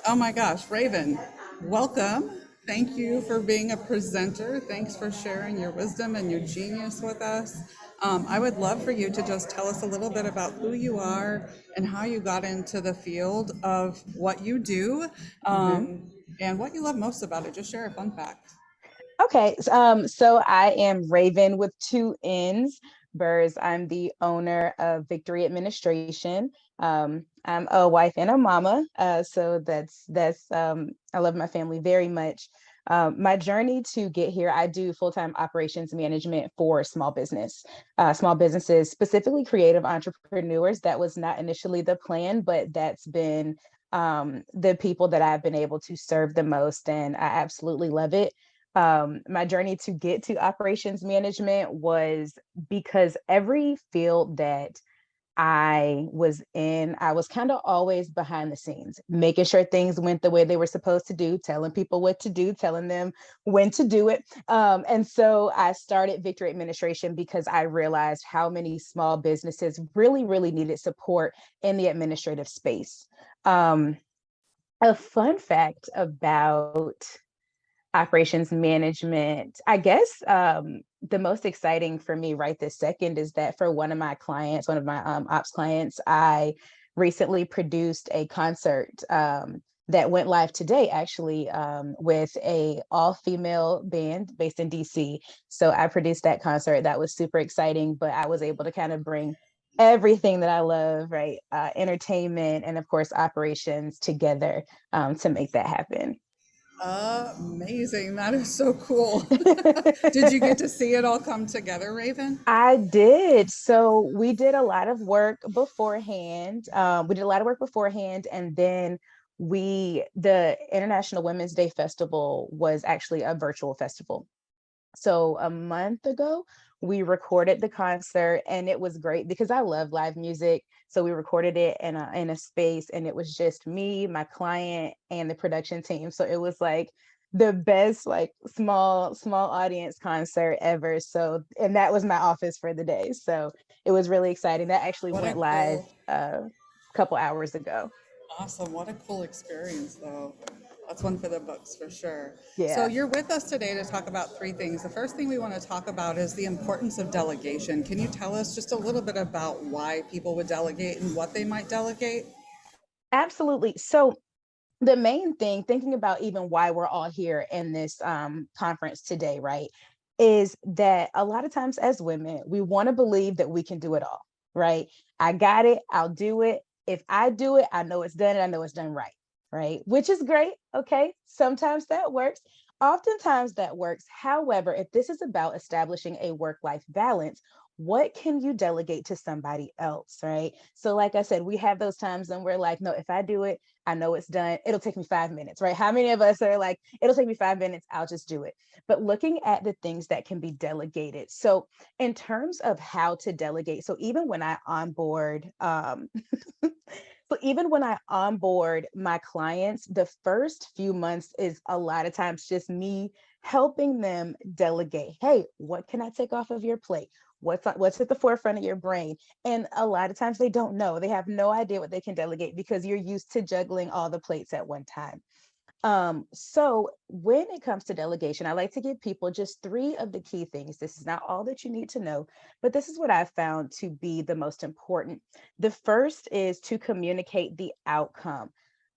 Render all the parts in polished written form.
Oh my gosh, Raven, welcome. Thank you for being a presenter. Thanks for sharing your wisdom and your genius with us. I would love for you to just tell us a little bit about who you are and how you got into the field of what you do, hmm and what you love most about it. Just share a fun fact. Okay, so I am Raven with two N's. Burs. I'm the owner of Victory Administration. I'm a wife and a mama, so that's I love my family very much. My journey to get here, I do full-time operations management for small businesses, specifically creative entrepreneurs. That was not initially the plan, but that's been the people that I've been able to serve the most, and I absolutely love it. My journey to get to operations management was because every field that I was in, I was kind of always behind the scenes, making sure things went the way they were supposed to do, telling people what to do, telling them when to do it. And so I started Victory Administration because I realized how many small businesses really, really needed support in the administrative space. Um, a fun fact about operations management. I guess the most exciting for me right this second is that for one of my clients, one of my ops clients, I recently produced a concert that went live today, actually, with a all-female band based in DC. So I produced that concert. That was super exciting, but I was able to kind of bring everything that I love, right? Entertainment and of course operations together to make that happen. Amazing. That is so cool. Did you get to see it all come together, Raven? I did. So we did a lot of work beforehand. We did a lot of work beforehand, and then the International Women's Day Festival was actually a virtual festival. So a month ago, we recorded the concert, and it was great because I love live music. So we recorded it in a space, and it was just me, my client, and the production team. So it was like the best, like small audience concert ever. So, and that was my office for the day. So it was really exciting. That actually What a went live cool, a couple hours ago. awesome. What a cool experience, though. That's one for the books for sure. So, Yeah. you're with us today to talk about three things. The first thing we want to talk about is the importance of delegation. Can you tell us just a little bit about why people would delegate and what they might delegate? Absolutely. So the main thing, thinking about even why we're all here in this conference today, right, is that a lot of times as women, we want to believe that we can do it all, right? I got it, I'll do it. If I do it, I know it's done and I know it's done right, right? Which is great. Okay. Sometimes that works. Oftentimes that works. However, if this is about establishing a work life balance, what can you delegate to somebody else, right? So, like I said, we have those times when we're like, no, if I do it, I know it's done. It'll take me 5 minutes, right? How many of us are like, it'll take me 5 minutes, I'll just do it. But looking at the things that can be delegated. So, in terms of how to delegate, so even when I onboard, so even when I onboard my clients, the first few months is a lot of times just me helping them delegate. Hey, what can I take off of your plate? What's at the forefront of your brain? And a lot of times they don't know. They have no idea what they can delegate because you're used to juggling all the plates at one time. So when it comes to delegation, I like to give people just three of the key things. This is not all that you need to know, but this is what I've found to be the most important. The first is to communicate the outcome.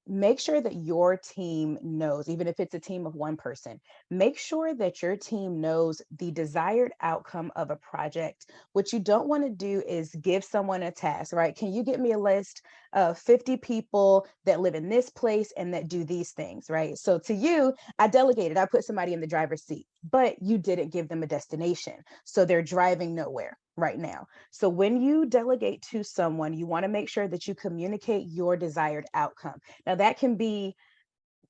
Make sure that your team knows, even if it's a team of one person, make sure that your team knows the desired outcome of a project. What you don't want to do is give someone a task, right? Can you get me a list of 50 people that live in this place and that do these things, right? So to you, I delegated, I put somebody in the driver's seat, but you didn't give them a destination. So they're driving nowhere right now. So when you delegate to someone, you want to make sure that you communicate your desired outcome. Now, that can be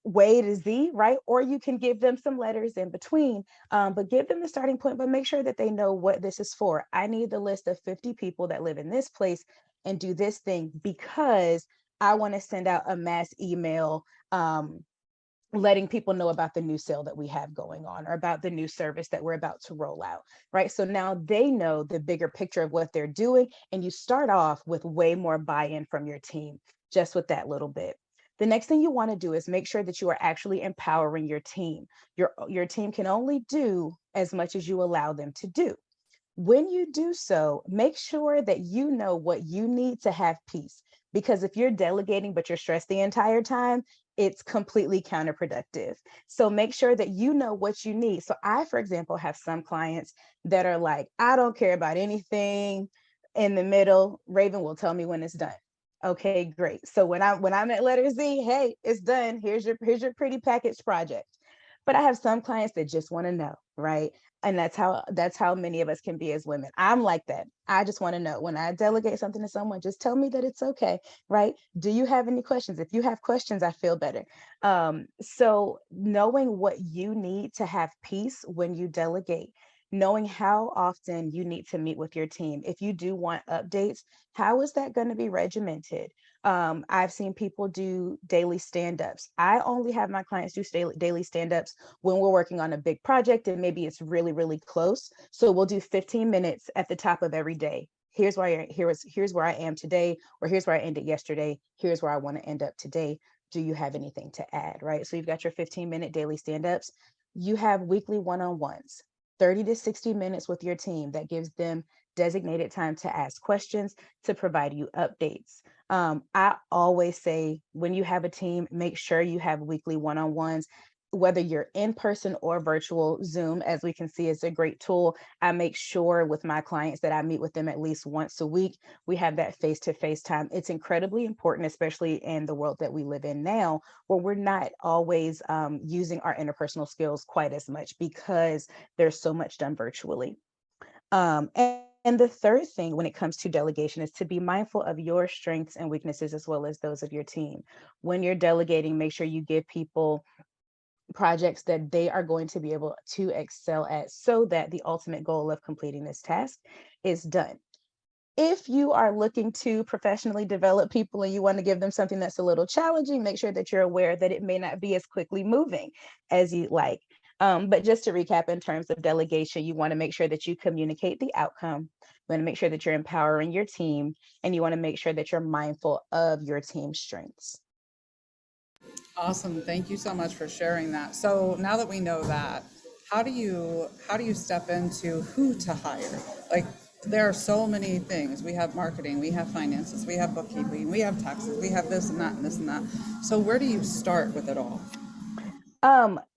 way to Z, right? Or you can give them some letters in between, but give them the starting point, but make sure that they know what this is for. I need the list of 50 people that live in this place and do this thing because I want to send out a mass email letting people know about the new sale that we have going on or about the new service that we're about to roll out, right? So now they know the bigger picture of what they're doing, and you start off with way more buy in from your team just with that little bit. The next thing you want to do is make sure that you are actually empowering your team. Your team can only do as much as you allow them to do. When you do so, make sure that you know what you need to have peace. Because if you're delegating, but you're stressed the entire time, it's completely counterproductive. So make sure that you know what you need. So I, for example, have some clients that are like, I don't care about anything in the middle. Raven will tell me when it's done. Okay, great. So when I'm at letter Z, hey, it's done. Here's your pretty package project. But I have some clients that just want to know, right? And that's how many of us can be as women. I'm like that. I just want to know when I delegate something to someone, just tell me that it's okay, right? Do you have any questions? If you have questions, I feel better. So knowing what you need to have peace when you delegate, knowing how often you need to meet with your team. If you do want updates, how is that going to be regimented? I've seen people do daily stand-ups. I only have my clients do daily stand-ups when we're working on a big project and maybe it's really, really close. So we'll do 15 minutes at the top of every day. Here's where I am today, or here's where I ended yesterday. Here's where I want to end up today. Do you have anything to add? Right. So you've got your 15-minute daily stand-ups. You have weekly one-on-ones, 30 to 60 minutes with your team that gives them designated time to ask questions, to provide you updates. I always say when you have a team, make sure you have weekly one-on-ones, whether you're in person or virtual. Zoom, as we can see, is a great tool. I make sure with my clients that I meet with them at least once a week. We have that face-to-face time. It's incredibly important, especially in the world that we live in now, where we're not always using our interpersonal skills quite as much because there's so much done virtually. And the third thing when it comes to delegation is to be mindful of your strengths and weaknesses as well as those of your team. When you're delegating, make sure you give people projects that they are going to be able to excel at so that the ultimate goal of completing this task is done. If you are looking to professionally develop people and you want to give them something that's a little challenging, make sure that you're aware that it may not be as quickly moving as you'd like. But just to recap, in terms of delegation, you want to make sure that you communicate the outcome. You want to make sure that you're empowering your team, and you want to make sure that you're mindful of your team's strengths. Awesome. Thank you so much for sharing that. So now that we know that, how do you step into who to hire? Like there are so many things. We have marketing, we have finances, we have bookkeeping, we have taxes, we have this and that and this and that. So where do you start with it all?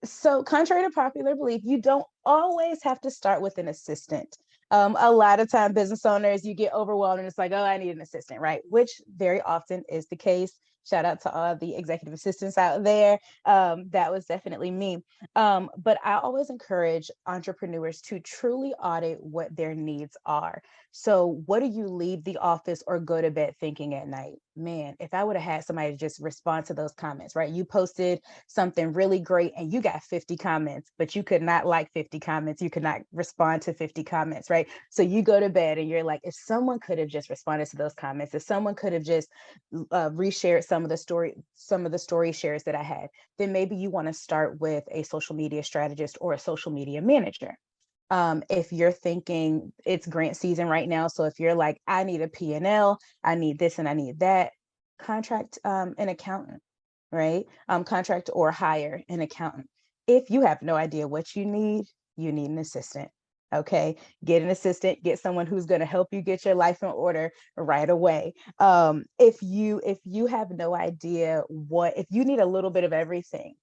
So contrary to popular belief, you don't always have to start with an assistant. A lot of time business owners, you get overwhelmed and it's like, oh, I need an assistant, right? Which very often is the case. Shout out to all the executive assistants out there. That was definitely me. But I always encourage entrepreneurs to truly audit what their needs are. So what do you leave the office or go to bed thinking at night? Man, if I would have had somebody to just respond to those comments, right? You posted something really great and you got 50 comments, but you could not like 50 comments. You could not respond to 50 comments, right? So you go to bed and you're like, if someone could have just responded to those comments, if someone could have just reshared some of the story shares that I had, then maybe you want to start with a social media strategist or a social media manager. If you're thinking it's grant season right now, so if you're like, I need a P&L, I need this and I need that, contract an accountant, right? Contract or hire an accountant. If you have no idea what you need an assistant. Okay, get an assistant, get someone who's going to help you get your life in order right away. If you have no idea if you need a little bit of everything,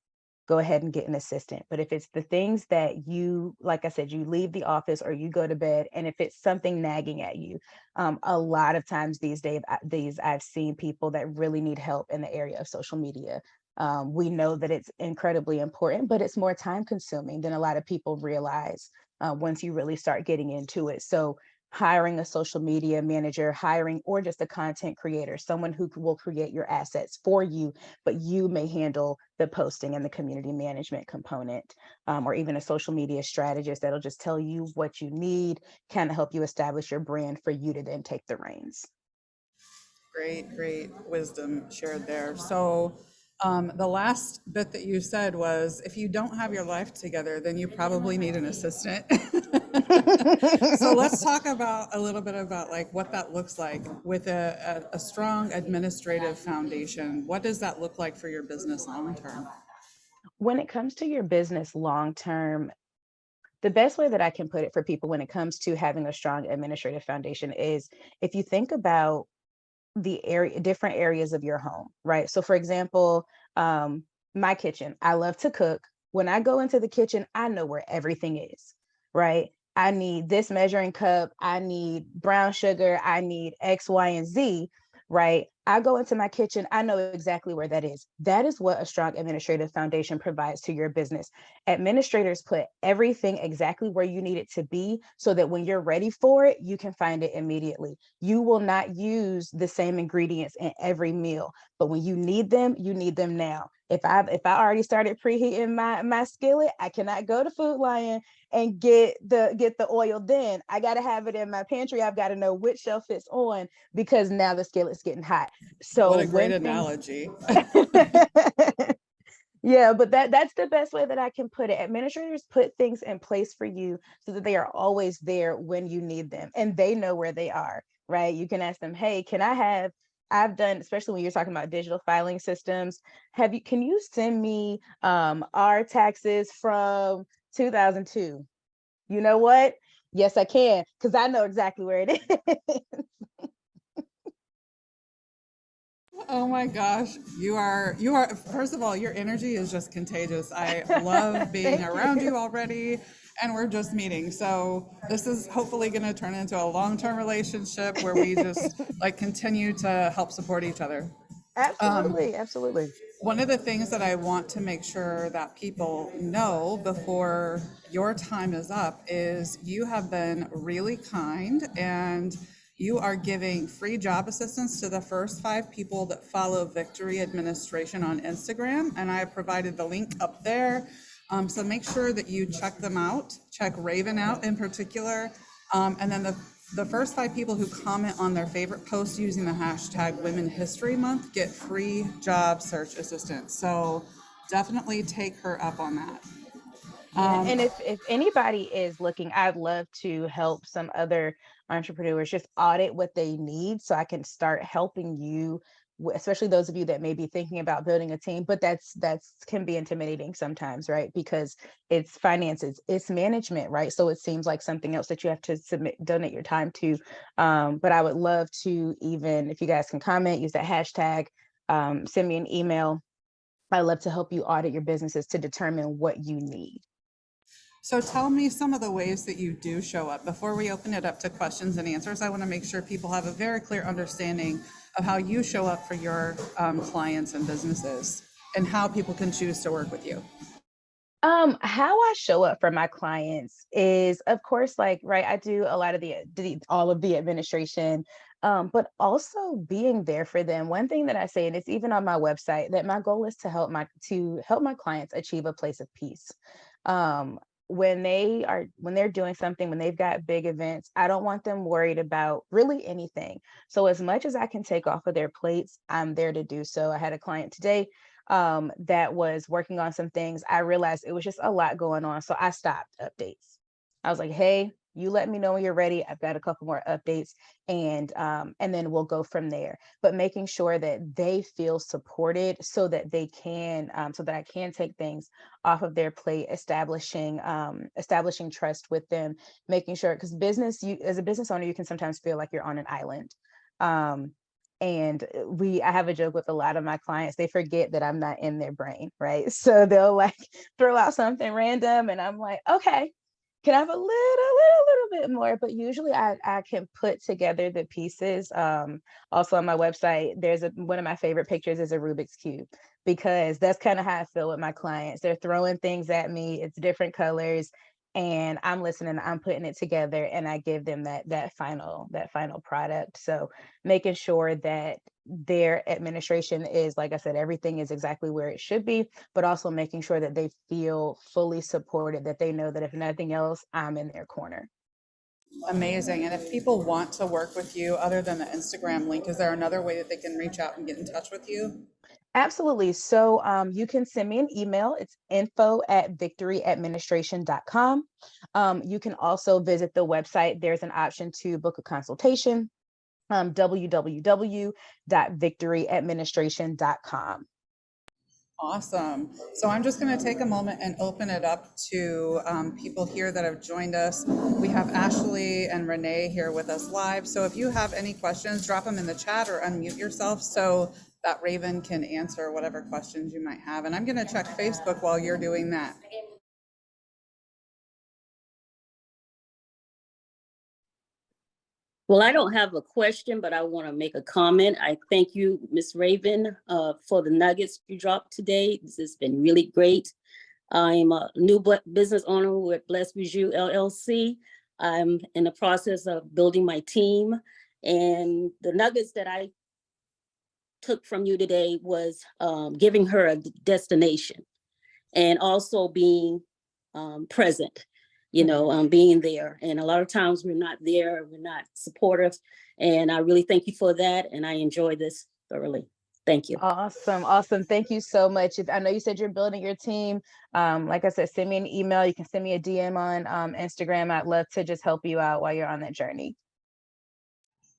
go ahead and get an assistant. But if it's the things that you, like I said, you leave the office or you go to bed, and if it's something nagging at you, a lot of times these I've seen people that really need help in the area of social media. We know that it's incredibly important, but it's more time consuming than a lot of people realize once you really start getting into it. So hiring a social media manager, hiring or just a content creator, someone who will create your assets for you, but you may handle the posting and the community management component, or even a social media strategist that'll just tell you what you need, kind of help you establish your brand for you to then take the reins. Great, great wisdom shared there. So, the last bit that you said was if you don't have your life together, then you probably need an assistant. So let's talk about a little bit about like what that looks like with a strong administrative foundation. What does that look like for your business long term? When it comes to your business long term, the best way that I can put it for people when it comes to having a strong administrative foundation is if you think about the area, different areas of your home, right? So, for example, my kitchen, I love to cook. When I go into the kitchen, I know where everything is, right? I need this measuring cup, I need brown sugar, I need X, Y, and Z, right? I go into my kitchen, I know exactly where that is. That is what a strong administrative foundation provides to your business. Administrators put everything exactly where you need it to be so that when you're ready for it, you can find it immediately. You will not use the same ingredients in every meal, but when you need them now. If I already started preheating my skillet, I cannot go to Food Lion and get the oil then. I got to have it in my pantry. I've got to know which shelf it's on because now the skillet's getting hot. So What a great when things analogy. Yeah, but that's the best way that I can put it. Administrators put things in place for you so that they are always there when you need them and they know where they are, right? You can ask them, "Hey, I've done, especially when you're talking about digital filing systems, can you send me our taxes from 2002?" You know what? Yes, I can, because I know exactly where it is. Oh my gosh, you are first of all, your energy is just contagious. I love being Thank you. around you already, and we're just meeting. So this is hopefully going to turn into a long-term relationship where we just like continue to help support each other. Um, Absolutely, absolutely. One of the things that I want to make sure that people know before your time is up is you have been really kind and you are giving free job assistance to the first 5 people that follow Victory Administration on Instagram. And I have provided the link up there. So make sure that you check them out, check Raven out in particular. And then the first 5 people who comment on their favorite post using the hashtag Women History Month get free job search assistance. So definitely take her up on that. Yeah, and if anybody is looking, I'd love to help some other entrepreneurs just audit what they need so I can start helping you, especially those of you that may be thinking about building a team, but that's can be intimidating sometimes, right? Because it's finances, it's management, right? So it seems like something else that you have to donate your time to. But I would love to, even if you guys can comment, use that hashtag, send me an email. I love to help you audit your businesses to determine what you need. So tell me some of the ways that you do show up. Before we open it up to questions and answers, I want to make sure people have a very clear understanding of how you show up for your clients and businesses and how people can choose to work with you. How I show up for my clients is, of course, like, right, I do a lot of all of the administration, but also being there for them. One thing that I say, and it's even on my website, that my goal is to help my clients achieve a place of peace. When they're doing something, when they've got big events, I don't want them worried about really anything. So as much as I can take off of their plates, I'm there to do so. I had a client today that was working on some things. I realized it was just a lot going on. So I stopped updates. I was like, hey, you let me know when you're ready. I've got a couple more updates and then we'll go from there. But making sure that they feel supported so that they can so that I can take things off of their plate, establishing trust with them, making sure because business you as a business owner, you can sometimes feel like you're on an island. Um, and I have a joke with a lot of my clients. They forget that I'm not in their brain, right? So they'll like throw out something random and I'm like, okay, can I have a little bit more? But usually I can put together the pieces. Also on my website, one of my favorite pictures is a Rubik's Cube because that's kind of how I feel with my clients. They're throwing things at me, it's different colors, and I'm listening, I'm putting it together, and I give them that final product. So making sure that their administration is, like I said, everything is exactly where it should be, but also making sure that they feel fully supported, that they know that if nothing else, I'm in their corner. Amazing. And if people want to work with you other than the Instagram link, is there another way that they can reach out and get in touch with you? Absolutely. So you can send me an email. It's info@victoryadministration.com. You can also visit the website. There's an option to book a consultation, www.victoryadministration.com. Awesome. So I'm just going to take a moment and open it up to people here that have joined us. We have Ashley and Renee here with us live. So if you have any questions, drop them in the chat or unmute yourself so that Raven can answer whatever questions you might have. And I'm going to check Facebook while you're doing that. Well, I don't have a question, but I want to make a comment. I thank you, Ms. Raven, for the nuggets you dropped today. This has been really great. I'm a new business owner with Blessed With You LLC. I'm in the process of building my team. And the nuggets that I took from you today was giving her a destination and also being present, being there. And a lot of times we're not there, we're not supportive. And I really thank you for that. And I enjoy this thoroughly. Thank you. Awesome. Awesome. Thank you so much. I know you said you're building your team. Like I said, send me an email. You can send me a DM on Instagram. I'd love to just help you out while you're on that journey.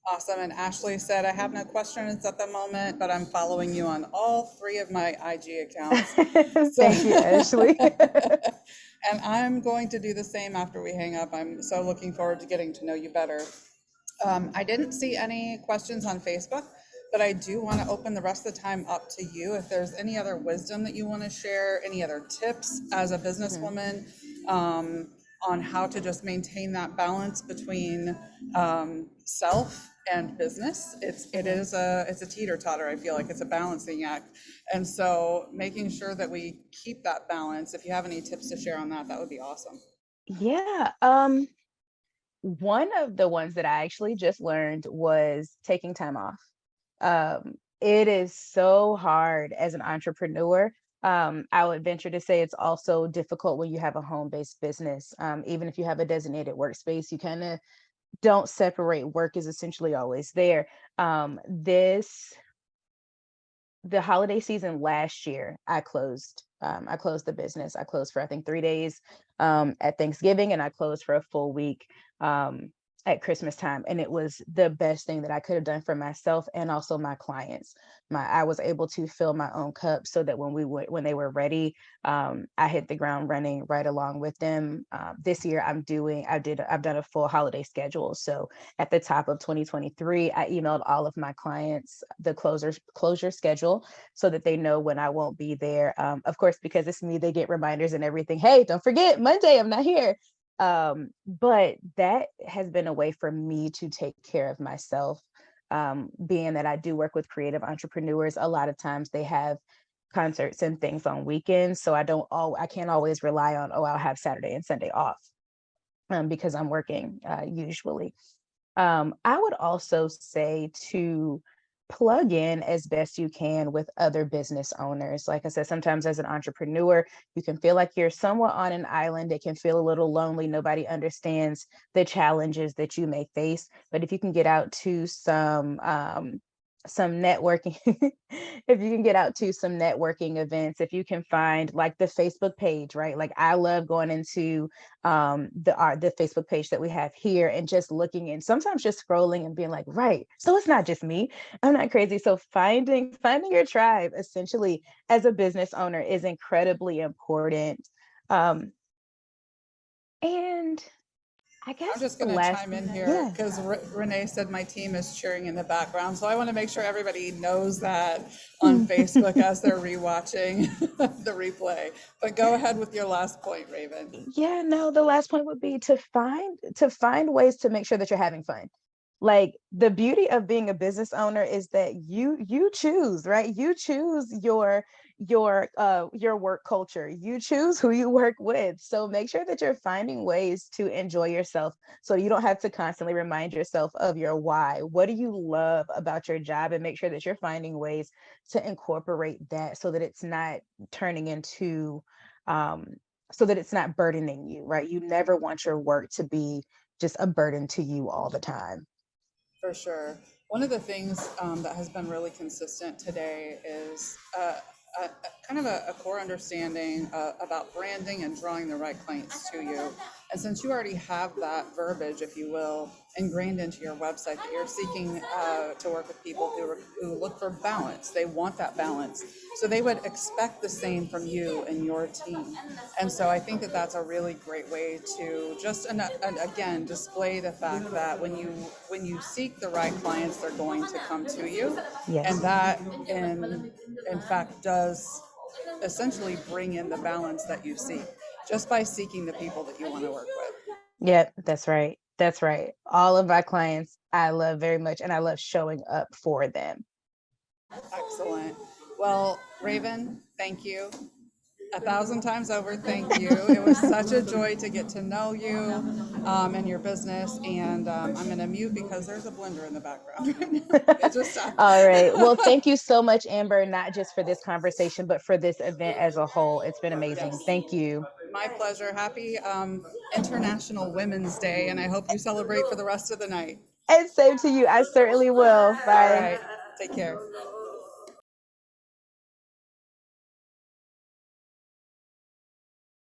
Awesome. And Ashley said, I have no questions at the moment, but I'm following you on all 3 of my IG accounts. Thank you, Ashley. And I'm going to do the same after we hang up. I'm so looking forward to getting to know you better. I didn't see any questions on Facebook, but I do want to open the rest of the time up to you. If there's any other wisdom that you want to share, any other tips as a businesswoman, on how to just maintain that balance between self and business. It's a teeter-totter. I feel like it's a balancing act. And so making sure that we keep that balance. If you have any tips to share on that, that would be awesome. Yeah. One of the ones that I actually just learned was taking time off. It is so hard as an entrepreneur. I would venture to say it's also difficult when you have a home-based business. Even if you have a designated workspace, you kind of don't separate. Work is essentially always there. The holiday season last year, I closed the business. I closed for I think 3 days at Thanksgiving, and I closed for a full week at Christmas time. And it was the best thing that I could have done for myself and also my clients. I was able to fill my own cup so that when they were ready, I hit the ground running right along with them. This year I've done a full holiday schedule. So at the top of 2023, I emailed all of my clients the closure schedule so that they know when I won't be there. Of course, because it's me, they get reminders and everything. Hey, don't forget Monday, I'm not here. But that has been a way for me to take care of myself. Being that I do work with creative entrepreneurs, a lot of times they have concerts and things on weekends. So I can't always rely on, I'll have Saturday and Sunday off because I'm working usually. I would also say to plug in as best you can with other business owners. Like I said, sometimes as an entrepreneur, you can feel like you're somewhat on an island. It can feel a little lonely. Nobody understands the challenges that you may face. But if you can get out to some networking, if you can get out to some networking events, if you can find like the Facebook page, right? Like I love going into the Facebook page that we have here and just looking and sometimes just scrolling and being like, right, so it's not just me, I'm not crazy. So finding your tribe essentially as a business owner is incredibly important. And I I'm guess just the going to last chime in here yeah. because Renee said my team is cheering in the background. So I want to make sure everybody knows that on Facebook as they're rewatching the replay. But go ahead with your last point, Raven. Yeah, no, the last point would be to find ways to make sure that you're having fun. Like the beauty of being a business owner is that you choose, right? You choose your work culture. You choose who you work with. So make sure that you're finding ways to enjoy yourself so you don't have to constantly remind yourself of your why. What do you love about your job? And make sure that you're finding ways to incorporate that so that it's not turning into um so that it's not burdening you, right? You never want your work to be just a burden to you all the time. For sure. One of the things that has been really consistent today is kind of a core understanding about branding and drawing the right clients to you. And since you already have that verbiage, if you will, ingrained into your website, that you're seeking to work with people who look for balance, they want that balance. So they would expect the same from you and your team. And so I think that that's a really great way to just, and again, display the fact that when you seek the right clients, they're going to come to you. Yes. And that in fact does essentially bring in the balance that you seek just by seeking the people that you want to work with. Yep, that's right. That's right. All of my clients I love very much, and I love showing up for them. Excellent. Well, Ravenn, thank you. 1,000 times over, thank you. It was such a joy to get to know you and your business. And I'm going to mute because there's a blender in the background right now. It just stopped. All right. Well, thank you so much, Amber, not just for this conversation, but for this event as a whole. It's been amazing. Yes. Thank you. My pleasure. Happy International Women's Day, and I hope you celebrate for the rest of the night. And same to you. I certainly will. All Bye. right. Take care.